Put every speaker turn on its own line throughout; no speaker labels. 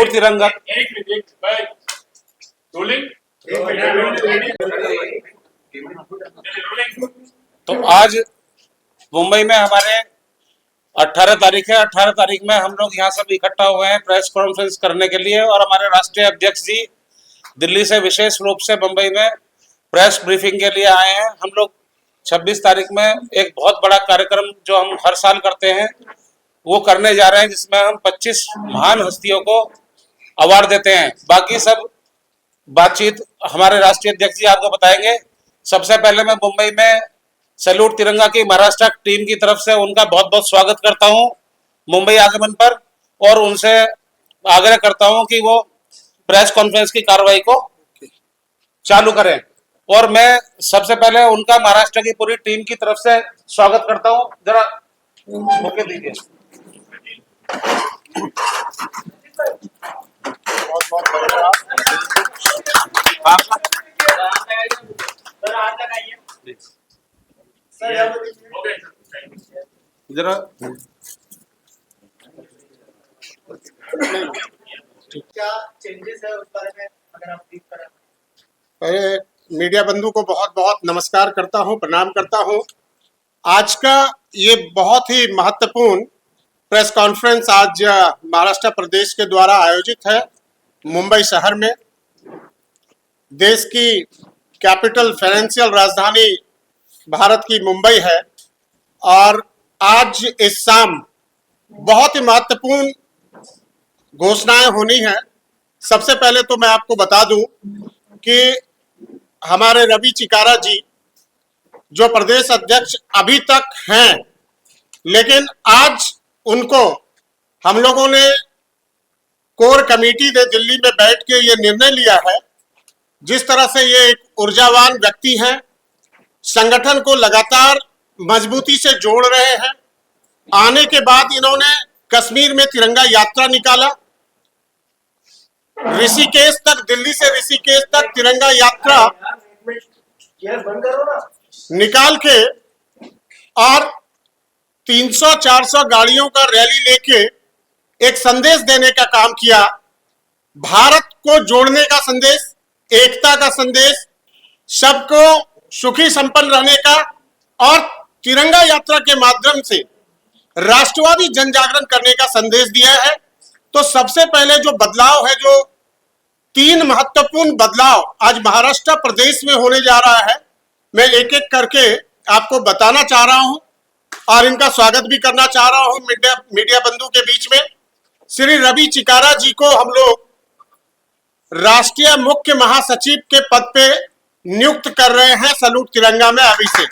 Salute तिरंगा। तो आज मुंबई में हमारे 18 तारीख है। 18 तारीख में हम लोग यहाँ सब इकट्ठा हुए हैं प्रेस कॉन्फ्रेंस करने के लिए, और हमारे राष्ट्रीय अध्यक्ष जी दिल्ली से विशेष रूप से मुंबई में प्रेस ब्रीफिंग के लिए आए हैं। हम लोग 26 तारीख में एक बहुत बड़ा कार्यक्रम जो हम हर साल करते हैं वो करने जा रहे हैं, जिसमें हम 25 महान हस्तियों को अवार्ड देते हैं। बाकी सब बातचीत हमारे राष्ट्रीय अध्यक्ष जी आपको बताएंगे। सबसे पहले मैं मुंबई में सैल्यूट तिरंगा की महाराष्ट्र टीम की तरफ से उनका बहुत बहुत स्वागत करता हूं मुंबई आगमन पर, और उनसे आग्रह करता हूं कि वो प्रेस कॉन्फ्रेंस की कार्रवाई को चालू करें। और मैं सबसे पहले उनका महाराष्ट्र की पूरी टीम की तरफ से स्वागत करता हूं। जरा मौके दीजिए।
बहुत बहुत धन्यवाद।
जरा
क्या चेंजेस है उस बारे में अगर आप ब्रीफ करें।
पहले मीडिया बंधु को बहुत बहुत नमस्कार करता हूं, प्रणाम करता हूं। आज का ये बहुत ही महत्वपूर्ण प्रेस कॉन्फ्रेंस आज महाराष्ट्र प्रदेश के द्वारा आयोजित है मुंबई शहर में। देश की कैपिटल फाइनेंशियल राजधानी भारत की मुंबई है, और आज इस शाम बहुत ही महत्वपूर्ण घोषणाएं होनी है। सबसे पहले तो मैं आपको बता दूं कि हमारे रवि चिकारा जी जो प्रदेश अध्यक्ष अभी तक हैं, लेकिन आज उनको हम लोगों ने कोर कमेटी ने दिल्ली में बैठ के ये निर्णय लिया है। जिस तरह से ये एक ऊर्जावान व्यक्ति हैं, संगठन को लगातार मजबूती से जोड़ रहे हैं। आने के बाद इन्होंने कश्मीर में तिरंगा यात्रा निकाला, ऋषिकेश तक, दिल्ली से ऋषिकेश तक तिरंगा यात्रा निकाल के और 300-400 गाड़ियों का रैली लेके एक संदेश देने का काम किया। भारत को जोड़ने का संदेश, एकता का संदेश, सबको सुखी संपन्न रहने का, और तिरंगा यात्रा के माध्यम से राष्ट्रवादी जन जागरण करने का संदेश दिया है। तो सबसे पहले जो बदलाव है, जो 3 महत्वपूर्ण बदलाव आज महाराष्ट्र प्रदेश में होने जा रहा है, मैं एक एक करके आपको बताना चाह रहा हूं और इनका स्वागत भी करना चाह रहा हूं मीडिया बंधु के बीच में। श्री रवि चिकारा जी को हम लोग राष्ट्रीय मुख्य महासचिव के पद पे नियुक्त कर रहे हैं सैल्यूट तिरंगा में अभी से।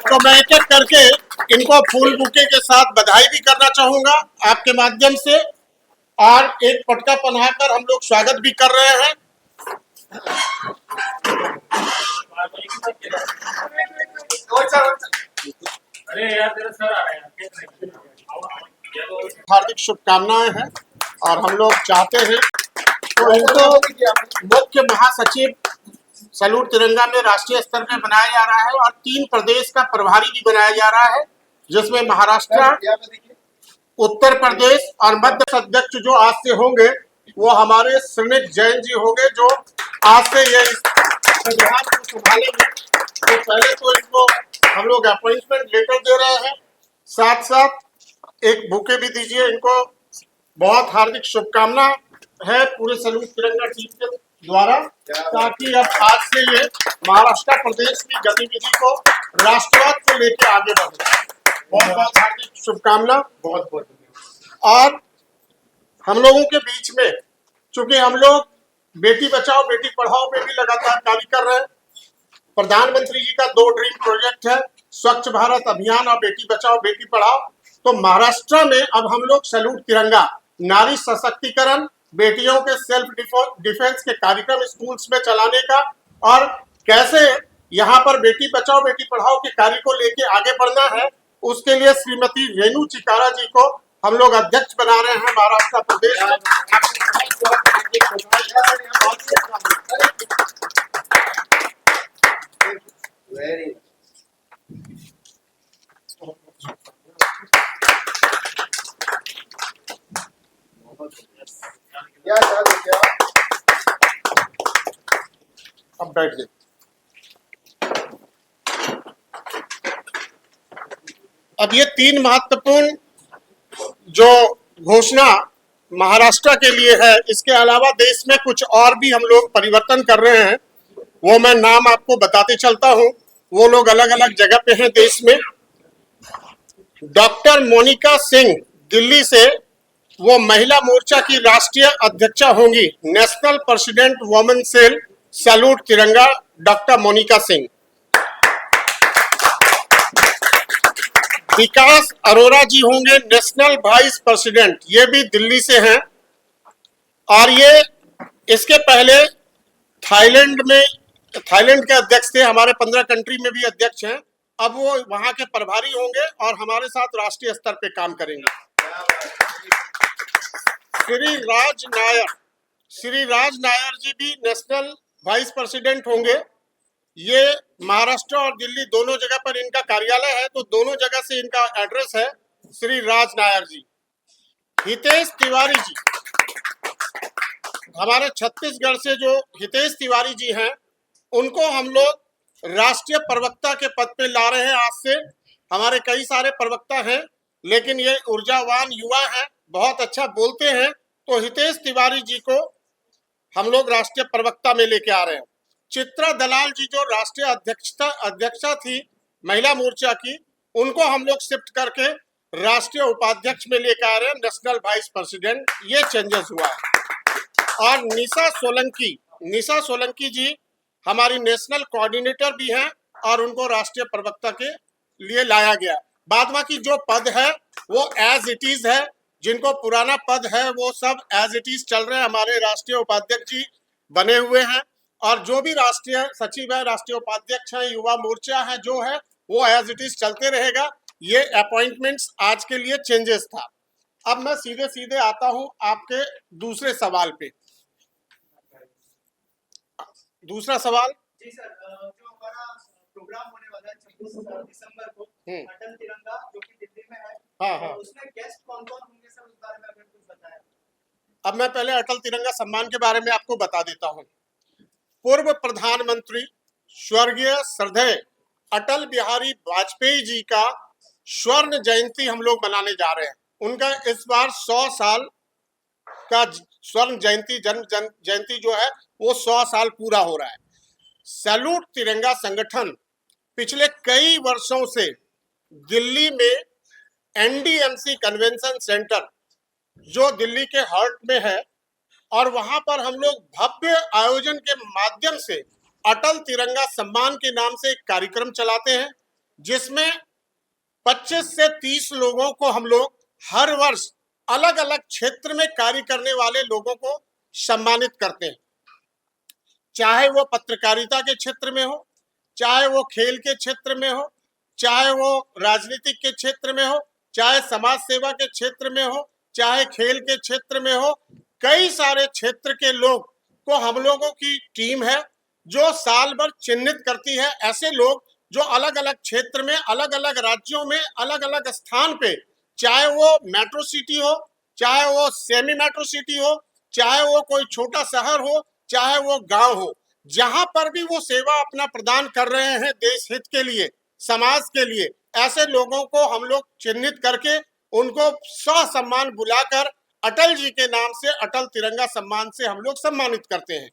तो मैं एक एक करके इनको फूल बुके के साथ बधाई भी करना चाहूंगा आपके माध्यम से, और एक पटका पहनाकर हम लोग स्वागत भी कर रहे हैं। हार्दिक शुभकामनाएं हैं, और हम लोग चाहते हैं तो इनको मुख्य महासचिव सैल्यूट तिरंगा में राष्ट्रीय स्तर पर बनाया जा रहा है, और 3 प्रदेश का प्रभारी भी बनाया जा रहा है, जिसमें महाराष्ट्र, उत्तर प्रदेश और मध्य प्रदेश अध्यक्ष जो आज से होंगे वो हमारे श्रीनित जैन जी होंगे, जो आज से ये संविधान को संभालेंगे। तो पहले तो इनको हम लोग अपॉइंटमेंट लेटर दे रहे हैं, साथ साथ एक बुके भी दीजिए इनको। बहुत हार्दिक शुभकामना है पूरे सैल्यूट तिरंगा टीम के द्वारा, ताकि अब आज से ये महाराष्ट्र प्रदेश की गतिविधि को, राष्ट्रवाद को लेकर आगे बढ़े। बहुत बहुत हार्दिक शुभकामना, बहुत बहुत। और हम लोगों के बीच में, चूंकि हम लोग बेटी बचाओ बेटी पढ़ाओ पे भी लगातार कार्य कर रहे हैं, प्रधानमंत्री जी का 2 ड्रीम प्रोजेक्ट है, स्वच्छ भारत अभियान और बेटी बचाओ बेटी पढ़ाओ। तो महाराष्ट्र में अब हम लोग सैल्यूट तिरंगा, नारी सशक्तिकरण, बेटियों के सेल्फ डिफेंस के कार्यक्रम स्कूल्स में चलाने का, और कैसे यहाँ पर बेटी बचाओ बेटी पढ़ाओ के कार्य को लेके आगे बढ़ना है, उसके लिए श्रीमती रेणु चिकारा जी को हम लोग अध्यक्ष बना रहे हैं महाराष्ट्र प्रदेश में।
या शादी क्या
अब बैठ गए। अब ये तीन महत्वपूर्ण जो घोषणा महाराष्ट्र के लिए है, इसके अलावा देश में कुछ और भी हम लोग परिवर्तन कर रहे हैं, वो मैं नाम आपको बताते चलता हूं। वो लोग अलग अलग जगह पे हैं देश में। डॉक्टर मोनिका सिंह दिल्ली से वो महिला मोर्चा की राष्ट्रीय अध्यक्षा होंगी, national president women cell salute Tiranga, doctor Monika Singh. Vikas Arora ji होंगे नेशनल वाइस प्रेसिडेंट, ये भी दिल्ली से हैं। और ये इसके पहले थाईलैंड के अध्यक्ष थे, हमारे 15 कंट्री में भी अध्यक्ष हैं। अब वो वहां के प्रभारी होंगे और हमारे साथ राष्ट्रीय स्तर पे काम करेंगे। श्री राज नायर जी भी नेशनल वाइस प्रेसिडेंट होंगे। ये महाराष्ट्र और दिल्ली दोनों जगह पर इनका कार्यालय है, तो दोनों जगह से इनका एड्रेस है। श्री राज नायर जी। हितेश तिवारी जी, हमारे छत्तीसगढ़ से जो हितेश तिवारी जी हैं, उनको हम लोग राष्ट्रीय प्रवक्ता के पद पे ला रहे हैं। आज से हमारे कई सारे प्रवक्ता हैं, लेकिन ये ऊर्जावान युवा हैं, बहुत अच्छा बोलते हैं, तो हितेश तिवारी जी को हम लोग राष्ट्रीय प्रवक्ता में लेके आ रहे हैं। चित्रा दलाल जी जो राष्ट्रीय अध्यक्षा थी महिला मोर्चा की, उनको हम लोग शिफ्ट करके राष्ट्रीय उपाध्यक्ष में लेकर आ रहे हैं, नेशनल वाइस प्रेसिडेंट। ये चेंजेस हुआ है। और निशा सोलंकी जी हमारी नेशनल कोऑर्डिनेटर भी हैं और उनको राष्ट्रीय प्रवक्ता के लिए लाया गया। बाद बाकी जो पद है वो एज इट इज है, जिनको पुराना पद है वो सब एज इट इज चल रहे हैं। हमारे राष्ट्रीय उपाध्यक्ष जी बने हुए हैं और जो भी राष्ट्रीय सचिव है, राष्ट्रीय उपाध्यक्ष है, युवा मोर्चा है, जो है वो एज इट इज चलते रहेगा। ये अपॉइंटमेंट्स आज के लिए चेंजेस था। अब मैं सीधे सीधे आता हूं आपके दूसरे सवाल पे। दूसरा सवाल
जी सर, जो हमारा प्रोग्राम होने वाला है 26 दिसंबर को अटल तिरंगा, जो कि दिल्ली में है,
हाँ,
उसमें गेस्ट कौन कौन होंगे सर, उस बारे में अगर कुछ बताएं।
अब मैं पहले अटल तिरंगा सम्मान के बारे में आपको बता देता हूं। पूर्व प्रधानमंत्री स्वर्गीय श्रद्धेय अटल बिहारी वाजपेयी जी का स्वर्ण जयंती हम लोग मनाने जा रहे हैं। उनका इस बार 100 साल का स्वर्ण जयंती, जन्म जयंती जो है वो 100 साल पूरा हो रहा है। सैल्यूट तिरंगा संगठन पिछले कई वर्षों से दिल्ली में एनडीएमसी कन्वेंशन सेंटर, जो दिल्ली के हार्ट में है, और वहां पर हम लोग भव्य आयोजन के माध्यम से अटल तिरंगा सम्मान के नाम से एक कार्यक्रम चलाते हैं, जिसमें 25 से 30 लोगों को हम लोग हर वर्ष अलग अलग क्षेत्र में कार्य करने वाले लोगों को सम्मानित करते हैं। चाहे वो पत्रकारिता के क्षेत्र में हो, चाहे वो खेल के क्षेत्र में हो, चाहे वो राजनीतिक के क्षेत्र में हो, चाहे समाज सेवा के क्षेत्र में हो, चाहे खेल के क्षेत्र में हो, कई सारे क्षेत्र के लोग को हम लोगों की टीम है जो साल भर चिन्हित करती है ऐसे लोग जो अलग अलग क्षेत्र में, अलग अलग राज्यों में, अलग अलग स्थान पे, चाहे वो मेट्रो सिटी हो, चाहे वो सेमी मेट्रो सिटी हो, चाहे वो कोई छोटा शहर हो, चाहे वो गांव हो, जहां पर भी वो सेवा अपना प्रदान कर रहे हैं देश हित के लिए, समाज के लिए, ऐसे लोगों को हम लोग चिन्हित करके उनको ससम्मान बुलाकर अटल जी के नाम से अटल तिरंगा सम्मान से हम लोग सम्मानित करते हैं।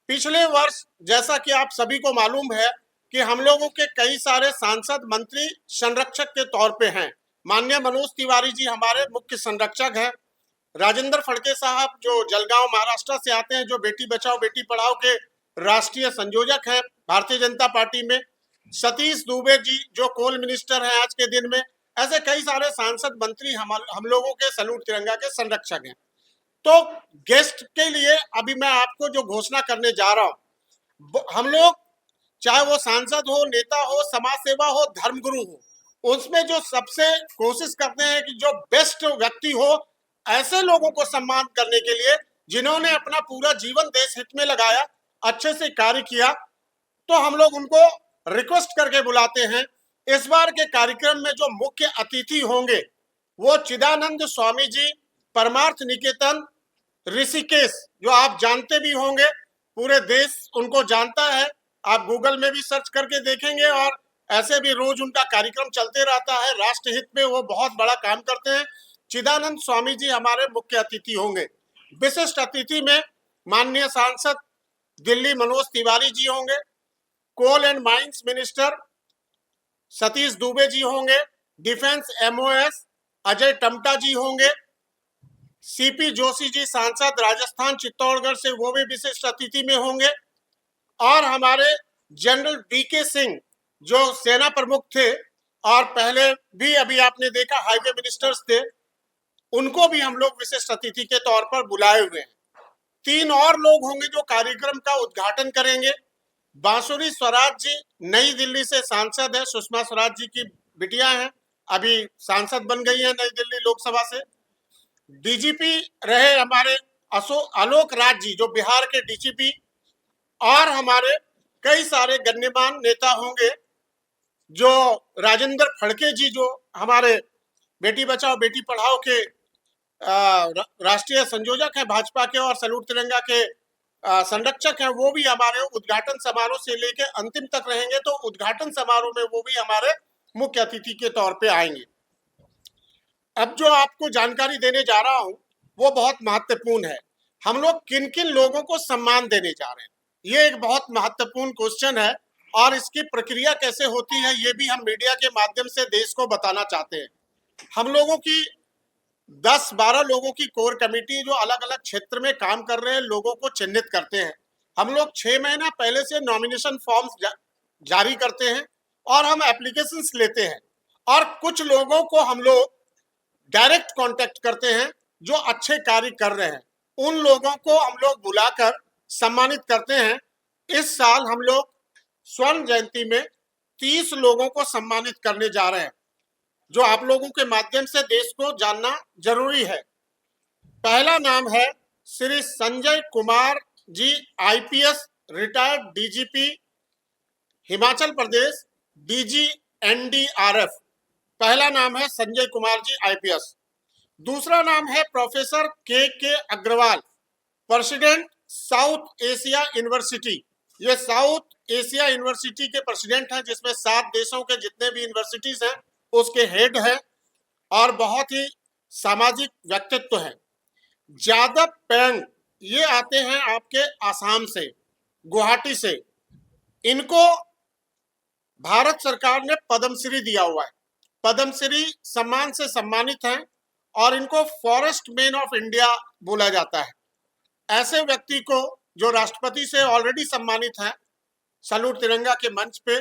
पिछले वर्ष जैसा कि आप सभी को मालूम है कि हम लोगों के कई सारे सांसद, मंत्री संरक्षक के तौर पे हैं। माननीय मनोज तिवारी जी हमारे मुख्य संरक्षक हैं। राजेंद्र फड़के साहब जो जलगांव महाराष्ट्र से आते हैं, जो बेटी बचाओ बेटी पढ़ाओ के राष्ट्रीय संयोजक हैं भारतीय जनता पार्टी में। सतीश दुबे जी जो कोल मिनिस्टर हैं आज के दिन में। ऐसे कई सारे सांसद, मंत्री हम लोगों के सैल्यूट तिरंगा के संरक्षक हैं। तो गेस्ट के लिए अभी मैं आपको जो घोषणा करने जा रहा हूं, हम लोग चाहे वो सांसद हो, नेता हो, समाज सेवा हो, धर्मगुरु हो, उसमें जो सबसे कोशिश करते हैं कि जो बेस्ट व्यक्ति हो, ऐसे लोगों को सम्मान करने के लिए जिन्होंने अपना पूरा जीवन देश हित में लगाया, अच्छे से कार्य किया, तो हम लोग उनको रिक्वेस्ट करके बुलाते हैं। इस बार के कार्यक्रम में जो मुख्य अतिथि होंगे वो चिदानंद स्वामी जी, परमार्थ निकेतन, ऋषिकेश, जो आप जानते भी होंगे, पूरे देश उनको जानता है, आप गूगल में भी सर्च करके देखेंगे और ऐसे भी रोज उनका कार्यक्रम चलते रहता है। राष्ट्रहित में वो बहुत बड़ा काम करते हैं। चिदानंद स्वामी जी हमारे मुख्य अतिथि होंगे। विशिष्ट अतिथि में माननीय सांसद दिल्ली मनोज तिवारी जी होंगे। Coal and mines minister Satish Dubey ji होंगे। डिफेंस एमओएस अजय टमटा जी होंगे। सीपी जोशी जी सांसद राजस्थान चित्तौड़गढ़ से, वो भी विशिष्ट अतिथि में होंगे। और हमारे जनरल वीके सिंह जो सेना प्रमुख थे और पहले भी अभी आपने देखा हाईवे मिनिस्टर्स थे, उनको भी हम लोग विशिष्ट अतिथि के तौर पर बुलाए हुए हैं। 3 और लोग होंगे जो कार्यक्रम का उद्घाटन करेंगे। बांसुरी स्वराज जी नई दिल्ली से सांसद है, सुषमा स्वराज जी की बिटिया हैं, अभी सांसद बन गई है नई दिल्ली लोकसभा से। डीजीपी रहे हमारे आलोक राज जी जो बिहार के डीजीपी, और हमारे कई सारे गण्यमान्य नेता होंगे, जो राजेंद्र फड़के जी जो हमारे बेटी बचाओ बेटी पढ़ाओ के राष्ट्रीय संयोजक हैं भाजपा के और सैल्यूट तिरंगा के संरक्षक हैं, वो भी हमारे उद्घाटन समारोह से लेकर अंतिम तक रहेंगे। तो उद्घाटन समारोह में वो भी हमारे मुख्य अतिथि के तौर पे आएंगे। अब जो आपको जानकारी देने जा रहा हूं वो बहुत महत्वपूर्ण है। हम लोग किन किन लोगों को सम्मान देने जा रहे हैं, ये एक बहुत महत्वपूर्ण क्वेश्चन है और इसकी प्रक्रिया कैसे होती है ये भी हम मीडिया के माध्यम से देश को बताना चाहते हैं। हम लोगों की 10-12 लोगों की कोर कमेटी जो अलग अलग क्षेत्र में काम कर रहे हैं लोगों को चिन्हित करते हैं। हम लोग 6 महीना पहले से नॉमिनेशन फॉर्म्स जारी करते हैं और हम एप्लीकेशंस लेते हैं, और कुछ लोगों को हम लोग डायरेक्ट कांटेक्ट करते हैं जो अच्छे कार्य कर रहे हैं, उन लोगों को हम लोग बुलाकर सम्मानित करते हैं। इस साल हम लोग स्वर्ण जयंती में 30 लोगों को सम्मानित करने जा रहे हैं, जो आप लोगों के माध्यम से देश को जानना जरूरी है। पहला नाम है Shri Sanjay Kumar ji, IPS retired DGP Himachal Pradesh, DG NDRF. पहला नाम है संजय कुमार जी, आईपीएस। दूसरा नाम है professor K Agarwal, president South Asia University. ये साउथ एशिया यूनिवर्सिटी के प्रेसिडेंट हैं, जिसमें 7 देशों के जितने भी यूनिवर्सिटीज हैं उसके हेड है और बहुत ही सामाजिक व्यक्तित्व है। जादव पेंग, ये आते हैं आपके आसाम से, गुवाहाटी से। इनको भारत सरकार ने पद्मश्री दिया हुआ है, पद्मश्री सम्मान से सम्मानित हैं और इनको फॉरेस्ट मैन ऑफ इंडिया बोला जाता है। ऐसे व्यक्ति को जो राष्ट्रपति से ऑलरेडी सम्मानित हैं, सैल्यूट तिरंगा के मंच पे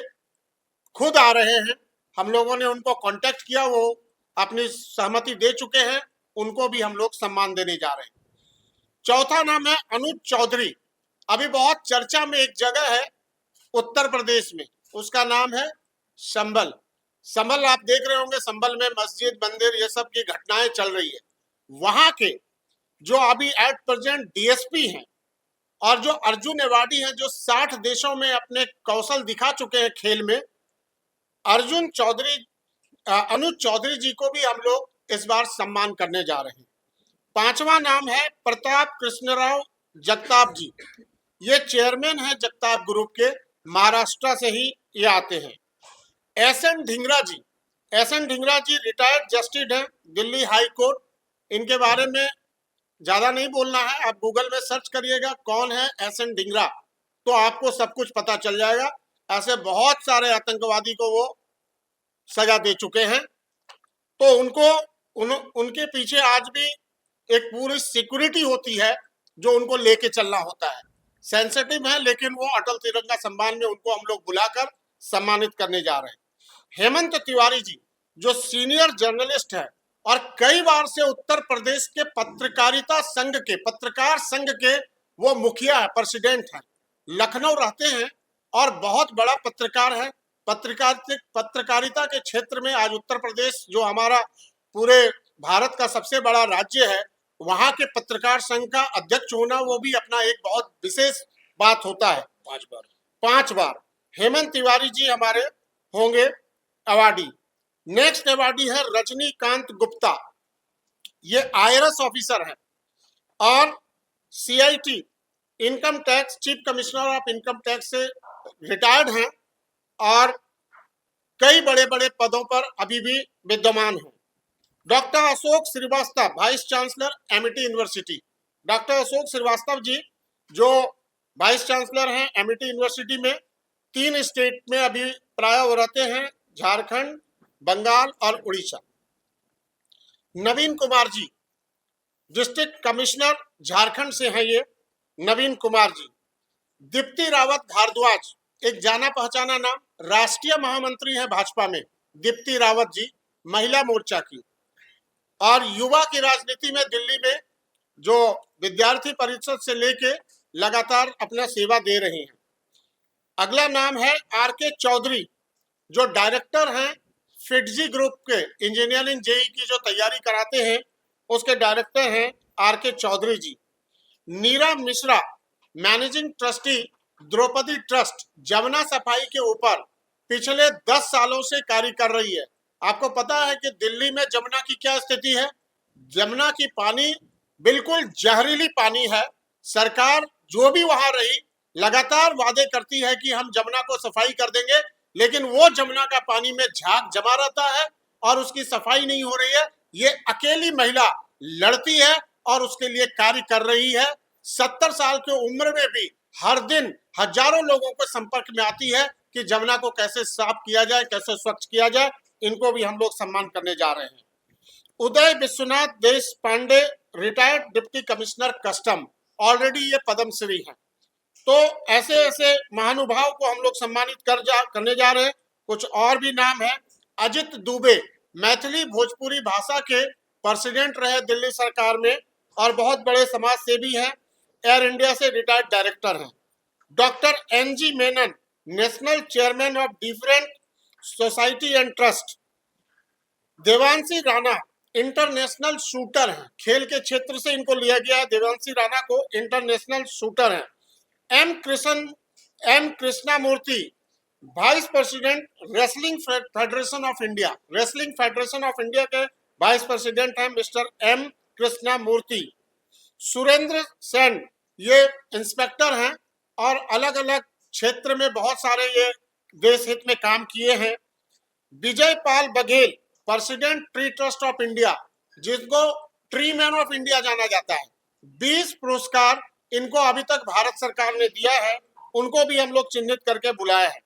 खुद आ रहे हैं। हम लोगों ने उनको कांटेक्ट किया, वो अपनी सहमति दे चुके हैं, उनको भी हम लोग सम्मान देने जा रहे हैं। चौथा नाम है अनुज चौधरी। अभी बहुत चर्चा में एक जगह है उत्तर प्रदेश में, उसका नाम है संभल। संभल आप देख रहे होंगे, संभल में मस्जिद मंदिर ये सब की घटनाएं चल रही है। वहां के जो अभी एट प्रेजेंट डीएसपी हैं और जो अर्जुन अवार्डी हैं, जो 60 देशों में अपने कौशल दिखा चुके हैं खेल में, अनुज चौधरी जी को भी हम लोग इस बार सम्मान करने जा रहे हैं। 5वां नाम है प्रताप कृष्णराव जगताप जी। ये चेयरमैन है जगताप ग्रुप के, महाराष्ट्र से ही ये आते हैं। एसएन ढींगरा जी, एसएन ढींगरा जी रिटायर्ड जस्टिस हैं दिल्ली हाई कोर्ट। इनके बारे में ज्यादा नहीं बोलना है, आप गूगल में सर्च करिएगा कौन है एसएन ढींगरा, तो आपको सब कुछ पता चल जाएगा। ऐसे बहुत सारे आतंकवादी को वो सजा दे चुके हैं, तो उनके पीछे आज भी एक पूरी सिक्योरिटी होती है जो उनको लेके चलना होता है। सेंसिटिव है, लेकिन वो अटल तिरंगा सम्मान में उनको हम लोग बुलाकर सम्मानित करने जा रहे हैं। हेमंत तिवारी जी जो सीनियर जर्नलिस्ट है और कई बार से उत्तर प्रदेश के पत्रकारिता संघ के, पत्रकार संघ के वो मुखिया है, प्रेसिडेंट है, लखनऊ रहते हैं और बहुत बड़ा पत्रकार है। पत्रकारिता के क्षेत्र में आज उत्तर प्रदेश जो हमारा पूरे भारत का सबसे बड़ा राज्य है, वहां के पत्रकार संघ का अध्यक्ष होना वो भी अपना एक बहुत विशेष बात होता है। 5 बार हेमंत तिवारी जी हमारे होंगे अवार्डी। नेक्स्ट अवार्डी है रजनीकांत गुप्ता, ये आईआरएस ऑफिसर है और CIT income tax, chief commissioner of income tax से रिटायर्ड हैं और कई बड़े बड़े पदों पर अभी भी विद्यमान हैं। Doctor Ashok Srivastava, vice chancellor Amity university. Doctor Ashok Srivastava ji जो वाइस चांसलर हैं एमिटी यूनिवर्सिटी में, 3 स्टेट में अभी प्राय वो रहते हैं, झारखंड, बंगाल और उड़ीसा। नवीन कुमार जी डिस्ट्रिक्ट कमिश्नर झारखंड से हैं ये, नवीन कुमार जी। दीप्ति रावत भारद्वाज, एक जाना पहचाना नाम, राष्ट्रीय महामंत्री हैं भाजपा में, दीप्ति रावत जी, महिला मोर्चा की। और युवा की राजनीति में दिल्ली में जो विद्यार्थी परिषद से लेके लगातार अपना सेवा दे रही हैं। अगला नाम है RK चौधरी, जो डायरेक्टर हैं फिटजी ग्रुप के, इंजीनियरिंग जेई की जो तैयारी कराते हैं उसके डायरेक्टर हैं RK Chaudhary ji. Neera Mishra, managing trustee Draupadi trust, Jamuna सफाई के ऊपर पिछले 10 सालों से कार्य कर रही है। आपको पता है कि दिल्ली में जमुना की क्या स्थिति है? जमुना की पानी बिल्कुल जहरीली पानी है। सरकार जो भी वहां रही लगातार वादे करती है कि हम जमुना को सफाई कर देंगे, लेकिन वो जमुना का पानी में झाग जमा रहता है और उसकी सफाई नहीं हो रही है। ये अकेली महिला लड़ती है और उसके लिए कार्य कर रही है। 70 साल की उम्र में भी हर दिन हजारों लोगों को संपर्क में आती है कि जमुना को कैसे साफ किया जाए, कैसे स्वच्छ किया जाए। इनको भी हम लोग सम्मान करने जा रहे हैं। Uday Vishwanath Desh Pandey, retired deputy commissioner custom, already ये पद्मश्री हैं। तो ऐसे ऐसे महानुभाव को हम लोग सम्मानित करने जा रहे हैं। कुछ और भी नाम है। अजित दुबे, मैथिली भोजपुरी भाषा के प्रेसिडेंट रहे दिल्ली सरकार में और बहुत बड़े समाज सेवी हैं। एयर इंडिया से रिटायर्ड डायरेक्टर हैं। Doctor NG Menon, national chairman of different society and trust. Devanshi Rana, international shooter हैं, खेल के क्षेत्र से इनको लिया गया है। देवांशी राणा को इंटरनेशनल शूटर हैं। M Krishnamurthy, vice president wrestling federation of India, wrestling federation of India के वाइस प्रेसिडेंट हैं मिस्टर M कृष्णामूर्ति। सुरेंद्र सेन, ये इंस्पेक्टर हैं और अलग अलग क्षेत्र में बहुत सारे ये देश हित में काम किए हैं। Vijay Pal Baghel, president tree trust of India, जिसको ट्री मैन ऑफ इंडिया जाना जाता है। 20 पुरस्कार इनको अभी तक भारत सरकार ने दिया है, उनको भी हम लोग चिन्हित करके बुलाए हैं।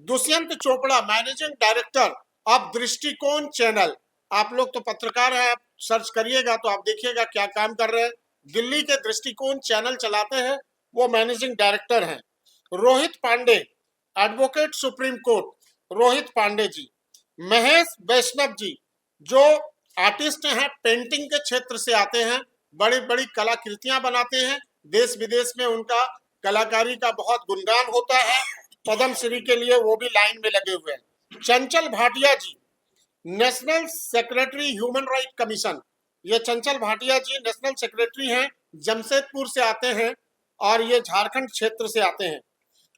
Dushyant Chopra, managing director of दृष्टिकोण चैनल। आप लोग तो पत्रकार हैं, आप सर्च करिएगा तो आप देखिएगा क्या काम कर रहे हैं। दिल्ली के दृष्टिकोण चैनल चलाते हैं, वो मैनेजिंग डायरेक्टर हैं। Rohit Pandey, advocate supreme court, Rohit Pandey ji. Mahesh Vaishnav ji, जो आर्टिस्ट हैं, पेंटिंग के क्षेत्र से आते हैं, बड़ी बड़ी कलाकृतियां बनाते हैं, देश विदेश में उनका कलाकारी का बहुत गुणगान होता है। पद्मश्री के लिए वो भी लाइन में लगे हुए हैं। Chanchal Bhatia ji, national secretary human right commission, ये चंचल भाटिया जी नेशनल सेक्रेटरी हैं, जमशेदपुर से आते हैं और ये झारखंड क्षेत्र से आते हैं।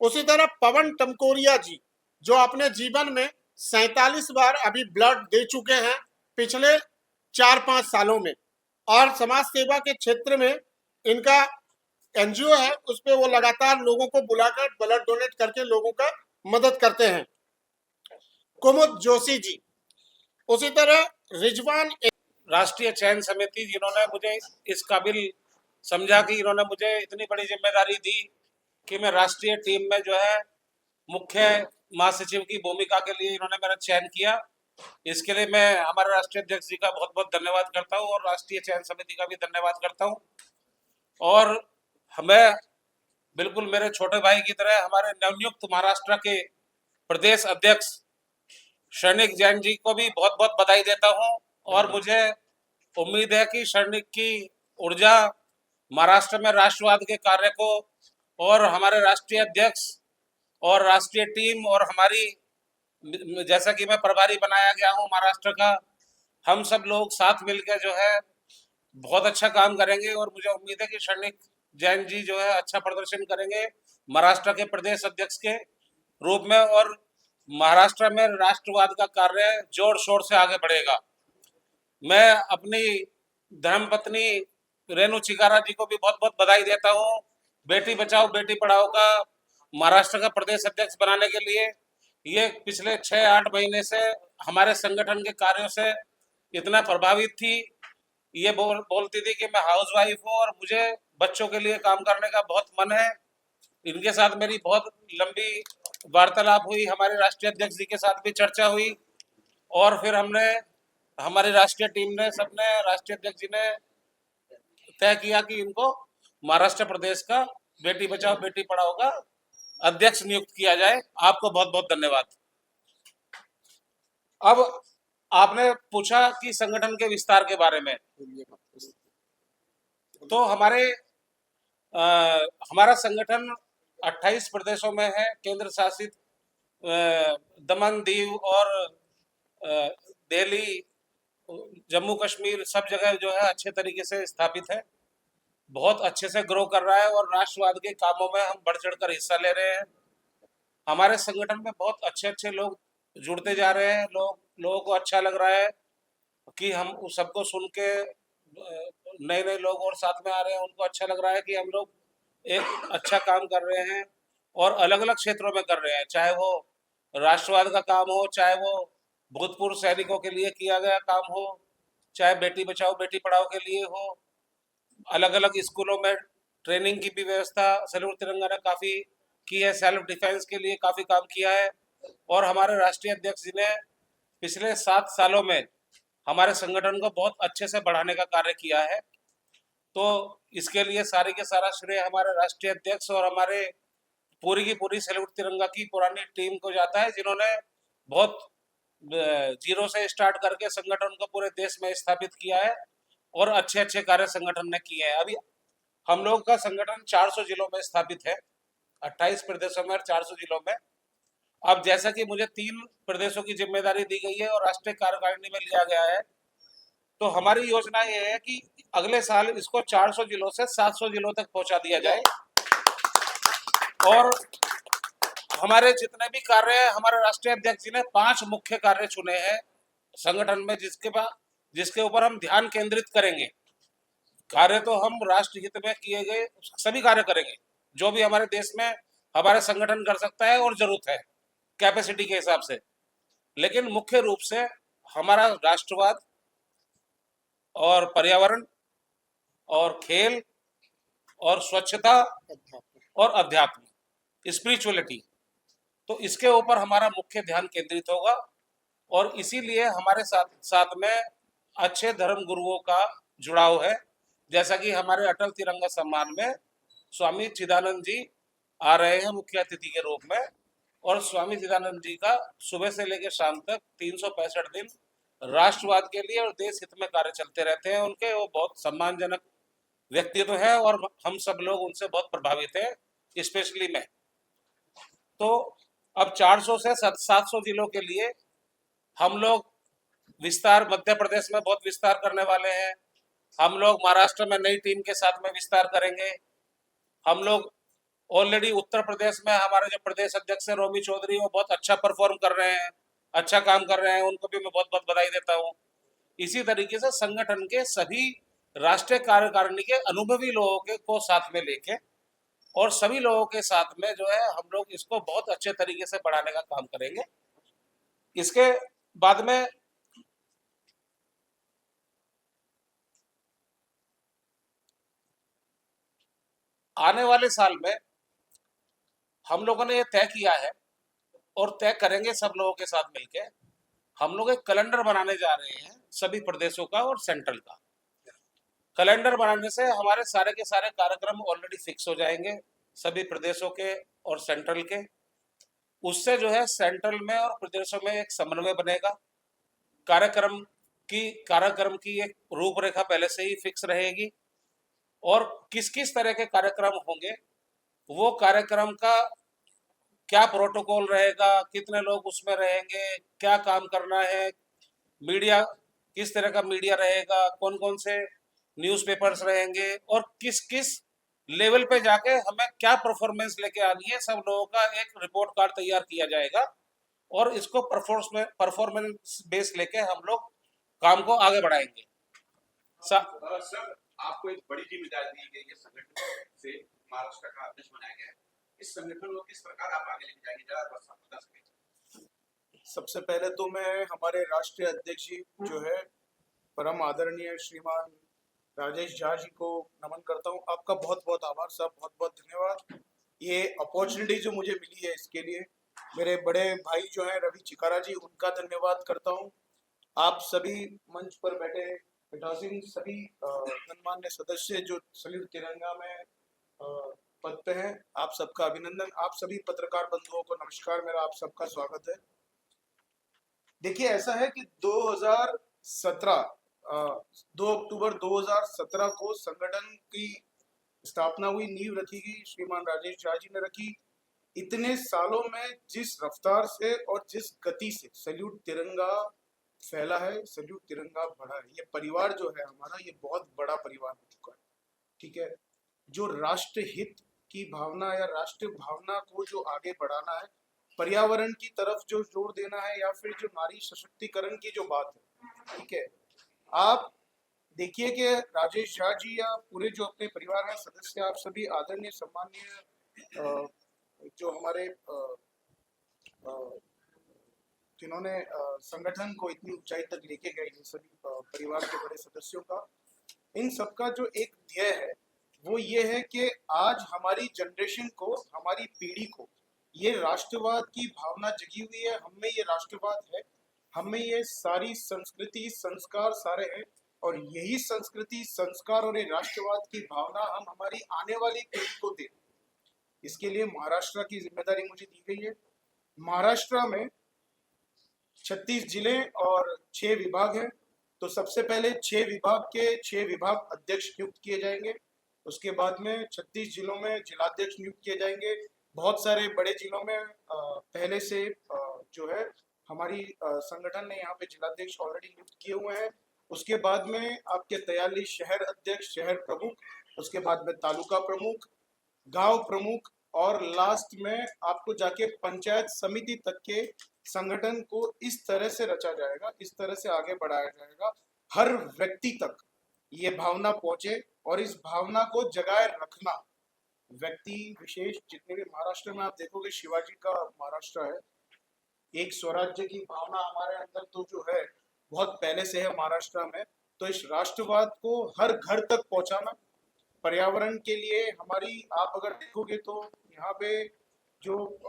उसी तरह पवन टमकोरिया जी, जो अपने जीवन में 47 बार अभी ब्लड दे चुके हैं पिछले 4-5 सालों में, और समाज सेवा के क्षेत्र में इनका NGO है, उस पे वो लगातार लोगों को बुलाकर ब्लड डोनेट करके लोगों का मदद करते हैं। कुमुद जोशी जी। उसी तरह रिजवान,
राष्ट्रीय चयन समिति, जिन्होंने मुझे इस काबिल समझा कि इन्होंने मुझे इतनी बड़ी जिम्मेदारी दी कि मैं राष्ट्रीय टीम में जो है मुख्य महासचिव की भूमिका के लिए इन्होंने मेरा चयन किया। इसके लिए मैं हमारे राष्ट्रीय अध्यक्ष जी का बहुत बहुत धन्यवाद करता हूँ और राष्ट्रीय चयन समिति का भी धन्यवाद करता हूँ। और हमें बिल्कुल मेरे छोटे भाई की तरह हमारे नवनियुक्त महाराष्ट्र के प्रदेश अध्यक्ष शरणिक जैन जी को भी बहुत बहुत बधाई देता हूँ। और मुझे उम्मीद है कि शरणिक की ऊर्जा महाराष्ट्र में राष्ट्रवाद के कार्य को और हमारे राष्ट्रीय अध्यक्ष और राष्ट्रीय टीम और हमारी, जैसा कि मैं प्रभारी बनाया गया हूँ महाराष्ट्र का, हम सब लोग साथ मिलकर जो है बहुत अच्छा काम करेंगे। और मुझे उम्मीद है कि शरणिक जैन जी जो है अच्छा प्रदर्शन करेंगे महाराष्ट्र के प्रदेश अध्यक्ष के रूप में, और महाराष्ट्र में राष्ट्रवाद का कार्य जोर शोर से आगे बढ़ेगा। मैं अपनी धर्मपत्नी रेणु चिकारा जी को भी बहुत बहुत बधाई देता हूँ। बेटी बचाओ बेटी पढ़ाओ का महाराष्ट्र का प्रदेश अध्यक्ष बनाने के लिए ये पिछले 6-8 महीने से हमारे संगठन के कार्यों से इतना प्रभावित थी। ये बोलती थी कि मैं हाउस वाइफ हूँ और मुझे बच्चों के लिए काम करने का बहुत मन है। इनके साथ मेरी बहुत लंबी वार्तालाप हुई, हमारे राष्ट्रीय अध्यक्ष जी के साथ भी चर्चा हुई और फिर हमारी राष्ट्रीय टीम ने सबने राष्ट्रीय अध्यक्ष जी ने तय किया कि इनको महाराष्ट्र प्रदेश का बेटी बचाओ बेटी पढ़ाओ का अध्यक्ष नियुक्त किया जाए। आपको बहुत बहुत धन्यवाद। अब आपने पूछा कि संगठन के विस्तार के बारे में, तो हमारा संगठन 28 प्रदेशों में है। केंद्र शासित दमन दीव और दिल्ली जम्मू कश्मीर सब जगह जो है अच्छे तरीके से स्थापित है, बहुत अच्छे से ग्रो कर रहा है और राष्ट्रवाद के कामों में हम बढ़ चढ़कर हिस्सा ले रहे हैं। हमारे संगठन में बहुत अच्छे अच्छे लोग जुड़ते जा रहे हैं। लोगों को अच्छा लग रहा है कि हम उस सबको सुन के नए नए लोग और साथ में आ रहे हैं। उनको अच्छा लग रहा है कि हम लोग एक अच्छा काम कर रहे हैं और अलग अलग क्षेत्रों में कर रहे हैं, चाहे वो राष्ट्रवाद का काम हो, चाहे वो भूतपूर्व सैनिकों के लिए किया गया काम हो, चाहे बेटी बचाओ बेटी पढ़ाओ के लिए हो। अलग अलग स्कूलों में ट्रेनिंग की भी व्यवस्था सैल्यूट तिरंगा ने काफ़ी की है, सेल्फ डिफेंस के लिए काफ़ी काम किया है और हमारे राष्ट्रीय अध्यक्ष जी ने पिछले 7 सालों में हमारे संगठन को बहुत अच्छे से बढ़ाने का कार्य किया है। तो इसके लिए सारे के सारा श्रेय हमारे राष्ट्रीय अध्यक्ष और हमारे पूरी की पूरी सैल्यूट तिरंगा की पुरानी टीम को जाता है, जिन्होंने बहुत जीरो से स्टार्ट करके संगठन को पूरे देश में स्थापित किया है और अच्छे अच्छे कार्य संगठन ने किए हैं। अभी हम लोग का संगठन 400 जिलों में स्थापित है, 28 प्रदेशों में और 400 जिलों में। अब जैसा कि मुझे 3 प्रदेशों की जिम्मेदारी दी गई है और राष्ट्रीय कार्यकारिणी में लिया गया है, तो हमारी योजना ये है कि अगले साल इसको 400 जिलों से 700 जिलों तक पहुंचा दिया जाए और हमारे जितने भी कार्य हैं, हमारे राष्ट्रीय अध्यक्ष जी ने 5 मुख्य कार्य चुने हैं संगठन में, जिसके ऊपर हम ध्यान केंद्रित करेंगे। कार्य तो हम राष्ट्र हित में किए गए सभी कार्य करेंगे जो भी हमारे देश में हमारा संगठन कर सकता है और जरूरत है कैपेसिटी के हिसाब से, लेकिन मुख्य रूप से हमारा राष्ट्रवाद और पर्यावरण और खेल और स्वच्छता और अध्यात्म स्पिरिचुअलिटी, तो इसके ऊपर हमारा मुख्य ध्यान केंद्रित होगा और इसीलिए हमारे साथ में अच्छे धर्म गुरुओं का जुड़ाव है। जैसा कि हमारे अटल तिरंगा सम्मान में स्वामी चिदानंद जी आ रहे हैं मुख्य अतिथि के रूप में और स्वामी चिदानंद जी का सुबह से लेकर शाम तक 365 दिन राष्ट्रवाद के लिए और देश हित में कार्य चलते रहते हैं उनके। वो बहुत सम्मानजनक व्यक्तित्व है और हम सब लोग उनसे बहुत प्रभावित हैं, स्पेशली मैं। तो अब 400 से 700 जिलों के लिए हम लोग विस्तार मध्य प्रदेश में बहुत विस्तार करने वाले हैं। हम लोग महाराष्ट्र में नई टीम के साथ में विस्तार करेंगे। हम लोग ऑलरेडी उत्तर प्रदेश में हमारे जो प्रदेश अध्यक्ष है रोमी चौधरी, वो बहुत अच्छा परफॉर्म कर रहे हैं, अच्छा काम कर रहे हैं, उनको भी मैं बहुत बहुत बधाई देता हूँ। इसी तरीके से संगठन के सभी राष्ट्रीय कार्यकारिणी के अनुभवी लोगों को साथ में लेके और सभी लोगों के साथ में जो है हम लोग इसको बहुत अच्छे तरीके से बढ़ाने का काम करेंगे। इसके बाद में आने वाले साल में हम लोगों ने ये तय किया है और तय करेंगे सब लोगों के साथ मिलके, हम लोग एक कैलेंडर बनाने जा रहे हैं सभी प्रदेशों का और सेंट्रल का। कैलेंडर बनाने से हमारे सारे के सारे कार्यक्रम ऑलरेडी फिक्स हो जाएंगे सभी प्रदेशों के और सेंट्रल के। उससे जो है सेंट्रल में और प्रदेशों में एक समन्वय बनेगा। कार्यक्रम की एक रूपरेखा पहले से ही फिक्स रहेगी और किस किस तरह के कार्यक्रम होंगे, वो कार्यक्रम का क्या प्रोटोकॉल रहेगा, कितने लोग उसमें रहेंगे, क्या काम करना है, मीडिया किस तरह का मीडिया रहेगा, कौन कौन से न्यूज़पेपर्स रहेंगे और किस किस लेवल पे जाके हमें क्या परफॉर्मेंस लेके आनी है, सब लोगों का एक रिपोर्ट कार्ड तैयार किया जाएगा और इसको परफॉर्मेंस बेस लेके हम लोग काम को आगे बढ़ाएंगे।
आपको एक बड़ी जिम्मेदारी दी गई है, संगठन से महाराष्ट्र का अध्यक्ष बनाया गया है। इस संगठन को किस प्रकार आप आगे लेके जाएंगे, जरा बस आप बता सकें।
सबसे पहले तो मैं हमारे राष्ट्रीय अध्यक्ष जी जो है परम आदरणीय श्रीमान राजेश झा जी को नमन करता हूँ। आपका बहुत बहुत आभार साहब, बहुत बहुत धन्यवाद। ये अपॉर्चुनिटी जो मुझे मिली है इसके लिए मेरे बड़े भाई जो हैं रवि चिकारा जी, उनका धन्यवाद करता हूँ। आप सभी मंच पर बैठे पीठासीन सभी गणमान्य सदस्य जो सैल्यूट तिरंगा में पद पे हैं, आप सबका अभिनंदन। आप सभी पत्रकार बंधुओं को नमस्कार, मेरा आप सबका स्वागत है। देखिए ऐसा है कि 2 अक्टूबर 2017 को संगठन की स्थापना हुई, नींव रखी गई, श्रीमान राजेश झा जी ने रखी। इतने सालों में जिस रफ्तार से और जिस गति से सैल्यूट तिरंगा फैला है, सैल्यूट तिरंगा बढ़ा है, ये परिवार जो है हमारा, ये बहुत बड़ा परिवार हो चुका है। ठीक है, जो राष्ट्र हित की भावना या राष्ट्रीय भावना को जो आगे बढ़ाना है, पर्यावरण की तरफ जो जोर देना है, या फिर जो नारी सशक्तिकरण की जो बात है, ठीक है, आप देखिए कि राजेश झा जी या पूरे जो अपने परिवार हैं सदस्य, आप सभी आदरणीय सम्मानीय जो हमारे जिन्होंने संगठन को इतनी ऊंचाई तक लेके गए, इन सभी परिवार के बड़े सदस्यों का, इन सबका जो एक ध्येय है वो ये है कि आज हमारी जनरेशन को, हमारी पीढ़ी को ये राष्ट्रवाद की भावना जगी हुई है, हम में ये राष्ट्रवाद है, हम में ये सारी संस्कृति संस्कार सारे हैं, और यही संस्कृति संस्कार और ये राष्ट्रवाद की भावना हम हमारी आने वाली पीढ़ी को दें। इसके लिए महाराष्ट्र की जिम्मेदारी मुझे दी गई है। महाराष्ट्र में 36 जिले और 6 विभाग हैं। तो सबसे पहले 6 विभाग के 6 विभाग अध्यक्ष नियुक्त किए जाएंगे। उसके बाद में 36 जिलों में जिलाध्यक्ष नियुक्त किए जाएंगे। बहुत सारे बड़े जिलों में पहले से जो है हमारी संगठन ने यहाँ पे जिलाध्यक्ष ऑलरेडी नियुक्त किए हुए हैं। उसके बाद में आपके 43 शहर अध्यक्ष, शहर प्रमुख, उसके बाद में तालुका प्रमुख, गांव प्रमुख, और लास्ट में आपको जाके पंचायत समिति तक के संगठन को इस तरह से रचा जाएगा, इस तरह से आगे बढ़ाया जाएगा, हर व्यक्ति तक ये भावना पहुंचे, और इस भावना को जगाए रखना। व्यक्ति विशेष जितने भी महाराष्ट्र में आप देखोगे, शिवाजी का महाराष्ट्र है, एक स्वराज्य की भावना हमारे अंदर तो जो है बहुत पहले से है महाराष्ट्र में। तो इस राष्ट्रवाद को हर घर तक पहुंचाना, पर्यावरण के लिए हमारी, आप अगर देखोगे तो यहाँ पे जो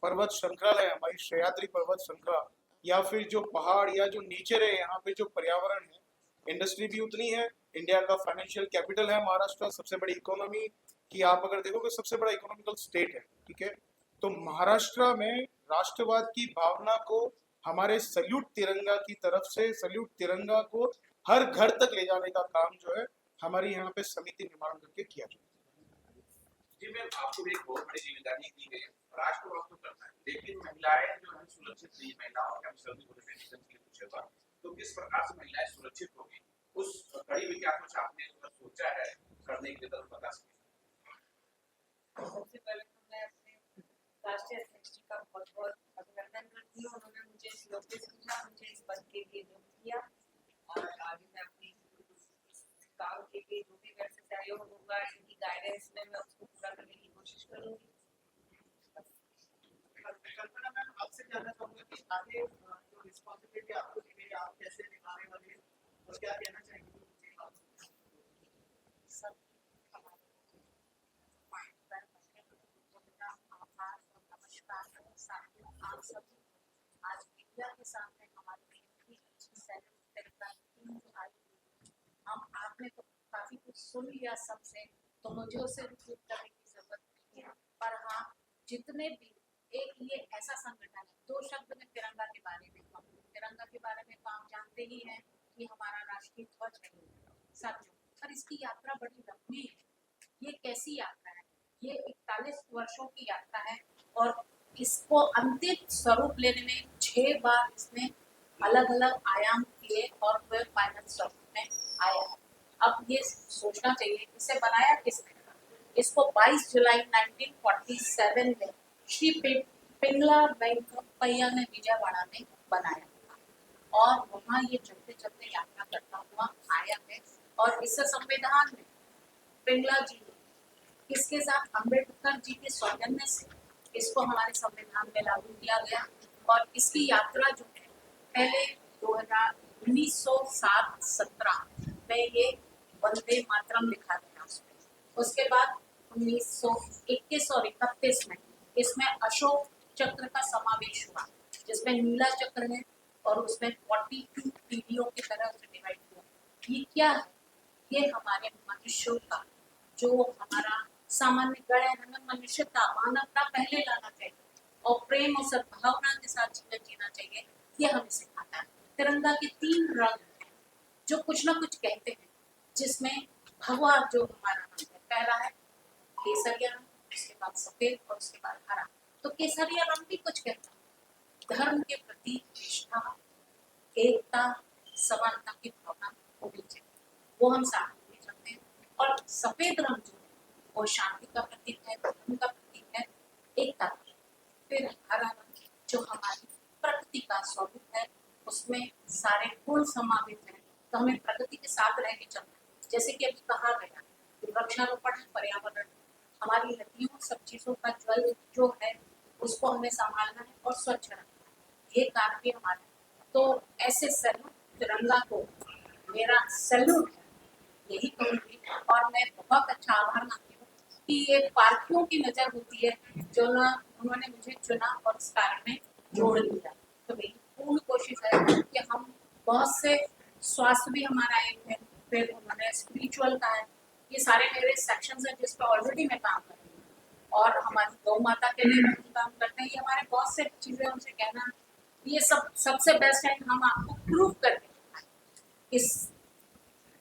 पर्वत श्रृंखला है, हमारी सह्याद्री पर्वत श्रृंखला, या फिर जो पहाड़ या जो नेचर है, यहाँ पे जो पर्यावरण है, इंडस्ट्री भी उतनी है। इंडिया का फाइनेंशियल कैपिटल है महाराष्ट्र, सबसे बड़ी इकोनॉमी की आप अगर देखोगे सबसे बड़ा इकोनॉमिकल स्टेट है। ठीक है, तो महाराष्ट्र में राष्ट्रवाद की भावना को हमारे सैल्यूट तिरंगा की तरफ से, सैल्यूट तिरंगा को हर घर तक ले जाने का काम जो है हमारी यहाँ पे समिति निर्माण करके किया जाए।
जी मैम, आपको एक बहुत बड़ी जिम्मेदारी दी गई है, राष्ट्रवाद तो करना है, लेकिन महिलाएं जो है सुरक्षित नहीं, महिलाओं के सभी पूछेगा तो किस प्रकार से महिलाएं सुरक्षित होगी, उस कड़ी में क्या कुछ आपने सोचा है करने के लिए, तो बता सकते।
सबसे पहले तो मैं अपने राष्ट्रीय अध्यक्ष जी का बहुत बहुत अभिनंदन करती हूँ। उन्होंने मुझे इस मौके समझा, मुझे इस पद के लिए नियुक्त किया, और आगे मैं अपनी काम के लिए जो भी मेरे से सहयोग होगा, इनकी गाइडेंस में मैं उसको पूरा करने की कोशिश करूंगी।
कल्पना मैम, आपसे जानना चाहूंगा कि आगे जो रिस्पॉन्सिबिलिटी आपको दी गई, आप कैसे निभाने वाले हैं और क्या कहना चाहेंगे?
सब आप सब आज मीडिया के सामने हमारी इतनी अच्छी सैल्यूट आई, हम आपने तो काफी कुछ सुन लिया सबसे, तो मुझे उसे रिपीट करने की जरूरत नहीं है। पर हाँ, जितने भी एक ये ऐसा संगठन है, 2 शब्द में तिरंगा के बारे में, हम तिरंगा के बारे में तो आप जानते ही हैं कि हमारा राष्ट्रीय ध्वज है सच, पर इसकी यात्रा बड़ी लंबी है। ये कैसी यात्रा है? ये 41 वर्षों की यात्रा है, और इसको अंतिम स्वरूप लेने में 6 बार इसने अलग अलग आयाम किए और फिर फाइनल स्वरूप में आया है। अब ये सोचना चाहिए इसे बनाया किसने? इसको 22 जुलाई 1947 में श्री पिंगला वेंकटप्पय्या ने विजयवाड़ा में बनाया, और वहाँ ये चलते चलते यात्रा करता हुआ आया है, और इस संविधान में पिंगला जी ने इसके साथ अम्बेडकर जी के सौजन्य से इसको हमारे संविधान में लागू किया गया और इसकी यात्रा जो है पहले 1907-17 में ये वंदे मातरम लिखा गया उसमें। उसके बाद 1921 और 31 में इसमें अशोक चक्र का समावेश हुआ जिसमें नीला चक्र है और उसमें 42 पीढ़ियों की तरह से डिवाइड हुआ। ये क्या है? ये हमारे मनुष्यों का जो हमारा सामान्य गण है, हमें मनुष्यता मानवता पहले लाना चाहिए और प्रेम और सद्भावना के साथ जीवन जीना चाहिए, ये हमें सिखाता है। तिरंगा के 3 रंग हैं जो कुछ ना कुछ कहते हैं, जिसमें भगवा जो हमारा रंग है, पहला है केसरिया रंग, उसके बाद सफेद और उसके बाद हरा। तो केसरिया रंग भी कुछ कहता है धर्म के प्रति निष्ठा, एकता, समानता की भावना होनी चाहिए, वो हम साथ में रखते हैं। और सफेद रंग जो है वो शांति का प्रतीक है, धर्म का प्रतीक है, एकता का। फिर हरा रंग जो हमारी प्रकृति का स्वरूप है, उसमें सारे गुण समावित हैं, तो हमें प्रकृति के साथ रह के चलना है। जैसे कि अभी कहा गया कि वृक्षारोपण पर्यावरण, हमारी नदियों सब चीजों का जल जो है उसको हमें संभालना है और स्वच्छ रखना है, ये कार्य भी हमारा है। तो ऐसे सैल्यूट तिरंगा को मेरा सैल्यूट है, यही कहूँगी। और मैं बहुत अच्छा आभार मानती हूँ कि ये पार्टियों की नजर होती है जो उन्होंने मुझे चुना और इस कार्य में जोड़ लिया। तो मेरी पूर्ण कोशिश है कि हम बहुत से स्वास्थ्य भी हमारा एक है, फिर उन्होंने स्पिरिचुअल का है, ये सारे मेरे सेक्शंस हैं जिस पर ऑलरेडी मैं काम कर रही हूँ। और हमारी गौ माता के लिए भी काम करते हैं, ये हमारे बहुत से चीज़ें उनसे कहना ये सबसे बेस्ट है कि हम आपको प्रूव करके इस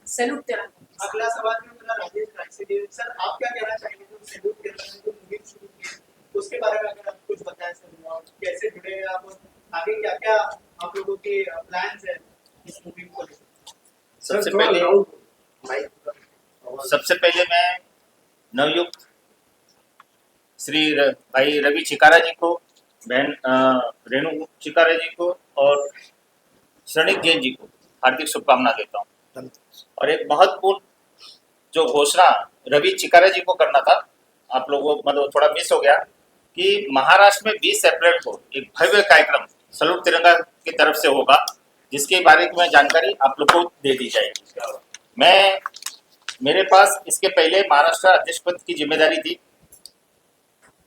सैल्यूट तिरंगा।
अगला सवाल है मेरा राजेश राय से। सर आप क्या कहना चाहेंगे जो सैल्यूट तिरंगा जो मुहिम शुरू की है उसके बारे में अगर आप कुछ बताएं सर, और कैसे जुड़े हैं आप, आगे क्या क्या आप लोगों के प्लान्स हैं इस मुहिम को लेकर?
सबसे पहले मैं नवयुक्त श्री भाई रवि चिकारा जी को, बहन रेणु चिकारा जी को और क्षणिक जैन जी को हार्दिक शुभकामना देता हूँ। और एक महत्वपूर्ण जो घोषणा रवि चिकारा जी को करना था, आप लोगों को मतलब थोड़ा मिस हो गया कि महाराष्ट्र में 20 अप्रैल को एक भव्य कार्यक्रम सैल्यूट तिरंगा की तरफ से होगा, जिसके बारे में जानकारी आप लोग को दे दी जाएगी। मेरे पास इसके पहले महाराष्ट्र अध्यक्ष पद की जिम्मेदारी थी,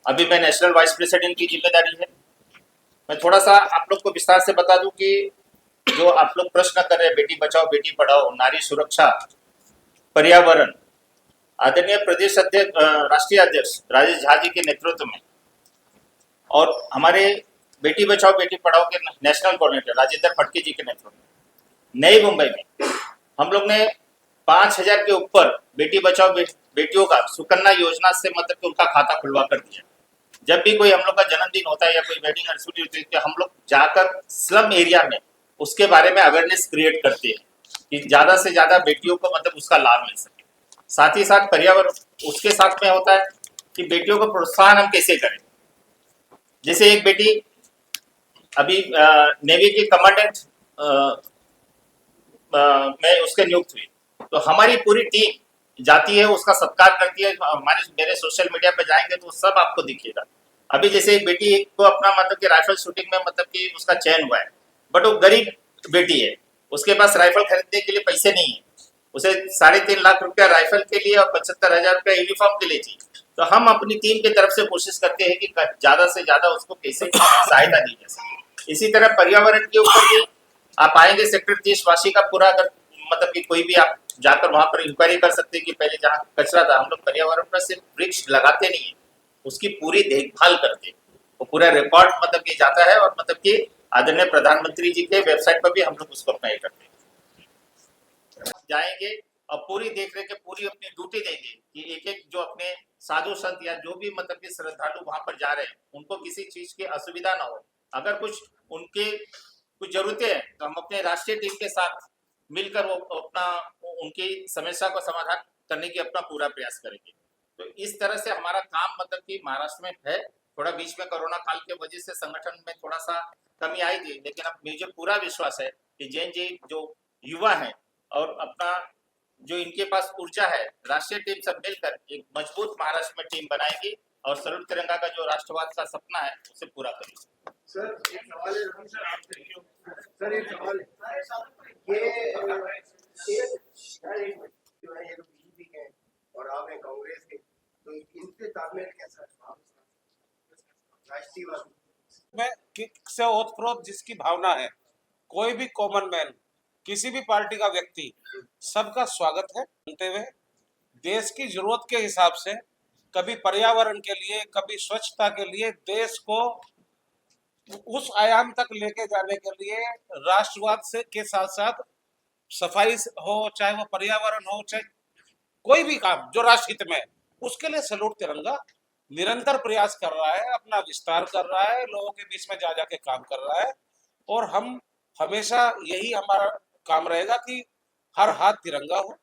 अभी मैं नेशनल वाइस प्रेसिडेंट की जिम्मेदारी है। मैं थोड़ा सा आप लोग को विस्तार से बता दूं कि जो आप लोग प्रश्न कर रहे हैं, बेटी बचाओ बेटी पढ़ाओ, नारी सुरक्षा, पर्यावरण, आदरणीय प्रदेश अध्यक्ष राष्ट्रीय अध्यक्ष राजेश झा जी के नेतृत्व में और हमारे बेटी बचाओ बेटी पढ़ाओ के नेशनल कोऑर्डिनेटर राजेंद्र फटके जी के नेतृत्व में नई मुंबई में हम लोग ने 5000 के ऊपर बेटी बचाओ बेटियों का सुकन्या योजना से मतलब कि उनका खाता खुलवा कर दिया। जब भी कोई हम लोग का जन्मदिन होता है या कोई वेडिंग एनिवर्सरी होती है तो हम लोग जाकर स्लम एरिया में उसके बारे में अवेयरनेस क्रिएट करते हैं कि ज्यादा से ज्यादा बेटियों को मतलब उसका लाभ मिल सके। साथ ही साथ पर्यावरण उसके साथ में होता है कि बेटियों को प्रोत्साहन हम कैसे करें। जैसे एक बेटी अभी नेवी के कमांडेंट में उसके नियुक्त हुई, तो हमारी पूरी टीम जाती है, उसका सत्कार करती है। मेरे सोशल मीडिया पे जाएंगे तो सब आपको दिखेगा। अभी जैसे एक बेटी को अपना मतलब कि राइफल शूटिंग में मतलब कि उसका चयन हुआ है, बट वो गरीब बेटी है, उसके पास राइफल खरीदने के लिए पैसे नहीं है, उसे 3.5 लाख रुपया राइफल के लिए और 75,000 रुपया यूनिफॉर्म के लिए चाहिए। तो हम अपनी टीम की तरफ से कोशिश करते हैं कि ज्यादा से ज्यादा उसको कैसे सहायता दी जा सके। इसी तरह पर्यावरण के ऊपर भी आप आएंगे सेक्टर 30 वाशी का पूरा अगर मतलब कि कोई भी आप जाकर वहां पर इंक्वायरी कर सकते हैं कि पहले जहाँ कचरा था, हम लोग पर्यावरण पर सिर्फ वृक्ष लगाते नहीं है, उसकी पूरी देखभाल करते हैं। वो पूरा रिकॉर्ड मतलब कि जाता है और मतलब कि आदरणीय प्रधानमंत्री जी के वेबसाइट पर भी हम लोग उसको अपना करते हैं। जाएंगे और पूरी देख रेख पूरी अपनी ड्यूटी देंगे कि एक एक जो अपने साधु संत या जो भी मतलब कि श्रद्धालु वहां पर जा रहे हैं उनको किसी चीज की असुविधा ना हो। अगर कुछ उनके कुछ जरूरतें हैं तो हम अपने राष्ट्रीय टीम के साथ मिलकर वो अपना उनकी समस्या को समाधान करने की अपना पूरा प्रयास करेंगे। तो इस तरह से हमारा काम मतलब कि महाराष्ट्र में है। थोड़ा बीच में कोरोना काल के वजह से संगठन में थोड़ा सा कमी आई थी, लेकिन अब मुझे पूरा विश्वास है कि जैन जी जो युवा हैं और अपना जो इनके पास ऊर्जा है, राष्ट्रीय टीम सब मिलकर एक मजबूत महाराष्ट्र में टीम बनाएगी और सैल्यूट तिरंगा का जो राष्ट्रवाद का सपना है उसे पूरा करेगी।
सर एक सवाल है रमन सर आपसे। सर एक सवाल है, ये जो है ये तो बीजेपी के हैं और आप हैं कांग्रेस के, तो इनसे तालमेल कैसा है राष्ट्रीयवाद
में से ओतप्रोत जिसकी भावना है, कोई भी कॉमन मैन, किसी भी पार्टी का व्यक्ति, सबका स्वागत है। बनते हुए देश की जरूरत के हिसाब से कभी पर्यावरण के लिए, कभी स्वच्छता के लिए, देश को उस आयाम तक लेके जाने के लिए राष्ट्रवाद से के साथ साथ सफाई हो, चाहे वो पर्यावरण हो, चाहे कोई भी काम जो राष्ट्रहित में है, उसके लिए सैल्यूट तिरंगा निरंतर प्रयास कर रहा है, अपना विस्तार कर रहा है, लोगों के बीच में जा जाके काम कर रहा है। और हम हमेशा यही हमारा काम रहेगा कि हर हाथ तिरंगा हो,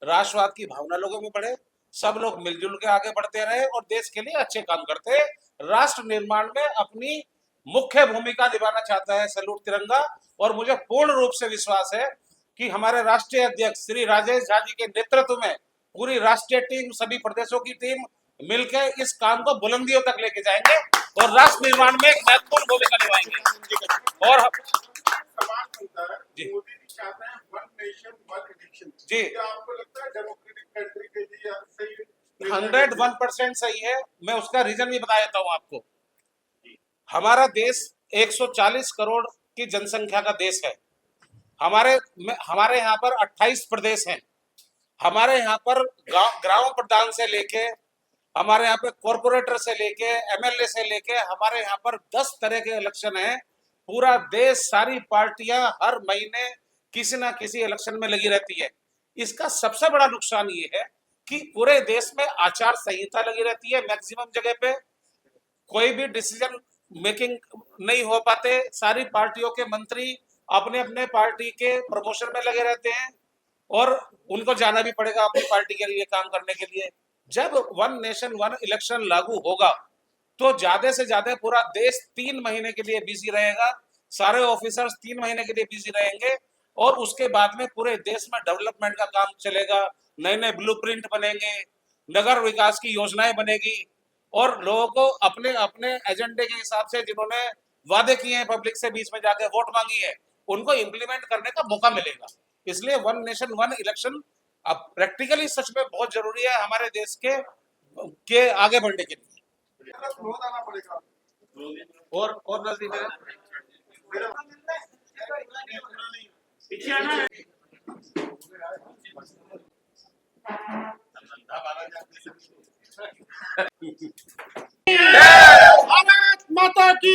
राष्ट्रवाद की भावना लोगों में बढ़े, सब लोग मिलजुल के आगे बढ़ते रहे और देश के लिए अच्छे काम करते हैं। राष्ट्र निर्माण में अपनी मुख्य भूमिका निभाना चाहता है सैल्यूट तिरंगा। और मुझे पूर्ण रूप से विश्वास है कि हमारे राष्ट्रीय अध्यक्ष श्री राजेश झा जी के नेतृत्व में पूरी राष्ट्रीय टीम, सभी प्रदेशों की टीम मिलकर इस काम को बुलंदियों तक लेके जाएंगे और राष्ट्र निर्माण में एक महत्वपूर्ण भूमिका निभाएंगे। और जी
मोदी जी चाहते हैं वन नेशन वन इलेक्शन।
जी,
क्या आपको लगता है डेमोक्रेटिक कंट्री के लिए सही
101% सही है। मैं उसका रीजन भी बता देता हूँ आपको। हमारा देश 140 करोड़ की जनसंख्या का देश है। हमारे यहाँ पर 28 प्रदेश हैं। हमारे यहाँ पर ग्राम प्रधान से लेके, हमारे यहाँ पे कॉर्पोरेटर से लेके, एमएलए से लेके, हमारे यहाँ पर 10 तरह के इलेक्शन हैं। पूरा देश, सारी पार्टियां हर महीने किसी ना किसी इलेक्शन में लगी रहती है। इसका सबसे बड़ा नुकसान ये है कि पूरे देश में आचार संहिता लगी रहती है। मैक्सिमम जगह पे कोई भी डिसीजन मेकिंग नहीं हो पाते। सारी पार्टियों के मंत्री अपने अपने पार्टी के प्रमोशन में लगे रहते हैं और उनको जाना भी पड़ेगा अपनी पार्टी के लिए काम करने के लिए। जब वन नेशन वन इलेक्शन लागू होगा तो ज्यादा से ज्यादा पूरा देश 3 महीने के लिए बिजी रहेगा, सारे ऑफिसर्स 3 महीने के लिए बिजी रहेंगे और उसके बाद में पूरे देश में डेवलपमेंट का काम चलेगा। नए नए ब्लूप्रिंट बनेंगे, नगर विकास की योजनाएं बनेगी और लोगों को अपने अपने एजेंडे के हिसाब से जिन्होंने वादे किए हैं, पब्लिक से बीच में जाके वोट मांगी है, उनको इम्प्लीमेंट करने का मौका मिलेगा। इसलिए वन नेशन वन इलेक्शन अब प्रैक्टिकली सच में बहुत जरूरी है हमारे देश के आगे बढ़ने के लिए।
आना पड़ेगा।
और नजदीक है।
पीछे आना है।
भारत माता की